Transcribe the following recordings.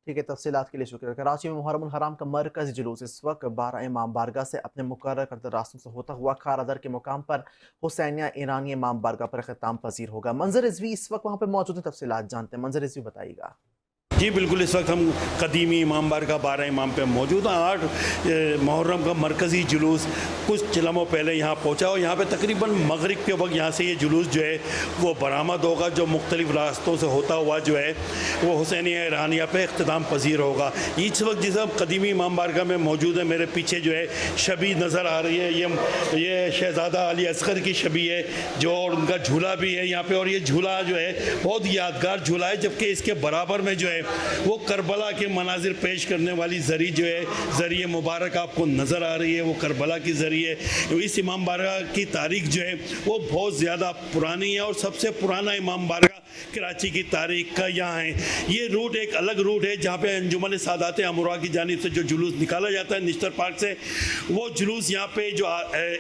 ٹھیک ہے، تفصیلات کے لیے شکریہ۔ کراچی میں محرم الحرام کا مرکزی جلوس اس وقت 12 امام بارگاہ سے اپنے مقرر کردہ راستوں سے ہوتا ہوا کھارا در کے مقام پر حسینیہ ایرانی امام بارگاہ پر اختتام پذیر ہوگا۔ منظر رضوی اس وقت وہاں پہ موجود ہیں، تفصیلات جانتے ہیں۔ منظر رضوی بتائیے گا۔ جی بالکل، اس وقت ہم قدیمی امام بارگاہ 12 امام پہ موجود ہیں۔ 8 محرم کا مرکزی جلوس کچھ لمحوں پہلے یہاں پہنچا اور یہاں پہ تقریباً مغرب کے وقت یہاں سے یہ جلوس جو ہے وہ برآمد ہوگا، جو مختلف راستوں سے ہوتا ہوا جو ہے وہ حسینیہ ایرانیہ پہ اختتام پذیر ہوگا۔ اس وقت جس ہم قدیمی امام بارگاہ میں موجود ہیں، میرے پیچھے جو ہے شبی نظر آ رہی ہے، یہ شہزادہ علی اصغر کی شبی ہے جو، اور ان کا جھولا بھی ہے یہاں پہ، اور یہ جھولا جو ہے بہت یادگار جھولا ہے، جبکہ اس کے برابر میں جو ہے وہ کربلا کے مناظر پیش کرنے والی زری جو ہے، زری مبارک آپ کو نظر آ رہی ہے، وہ کربلا کی زری ہے۔ اس امام بارگاہ کی تاریخ جو ہے وہ بہت زیادہ پرانی ہے، اور سب سے پرانا امام بارگاہ کراچی کی تاریخ کا یہاں ہے۔ یہ روٹ ایک الگ روٹ ہے جہاں پہ انجمن سادات امراء کی جانب سے جو جلوس نکالا جاتا ہے نشتر پارک سے، وہ جلوس یہاں پہ جو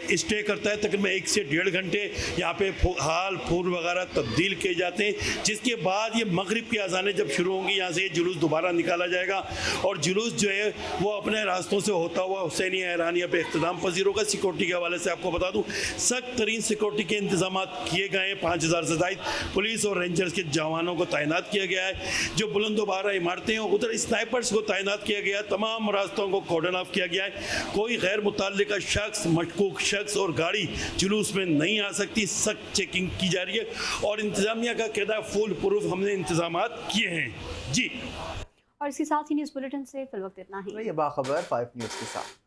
اسٹے کرتا ہے تقریباً 1 سے 1.5 گھنٹے، یہاں پہ حال پھول وغیرہ تبدیل کیے جاتے ہیں، جس کے بعد یہ مغرب کی اذانیں جب شروع ہوں گی یہاں سے یہ جلوس دوبارہ نکالا جائے گا، اور جلوس جو ہے وہ اپنے راستوں سے ہوتا ہوا حسینیہ ایرانیہ پہ اختتام پذیر ہوگا۔ سیکورٹی کے حوالے سے آپ کو بتا دوں سخت ترین سیکورٹی کے انتظامات کیے گئے ہیں، 5000 سے زائد پولیس اور رینجرز کے جوانوں کو تعینات کیا گیا ہے، جو بلند و بالا عمارتیں ہیں ادھر اسنائپرز کو تعینات کیا گیا ہے، تمام راستوں کو کارڈن آف کیا گیا ہے، کوئی غیر متعلقہ شخص، مشکوک شخص اور گاڑی جلوس میں نہیں آ سکتی، سخت چیکنگ کی جا رہی ہے، اور انتظامیہ کا کہنا ہے فول پروف ہم نے انتظامات کیے ہیں۔ جی، اور اس کے ساتھ ہی نیوز بلیٹن سے فی الوقت اتنا ہی۔ یہ باخبر 5 نیوز کے ساتھ۔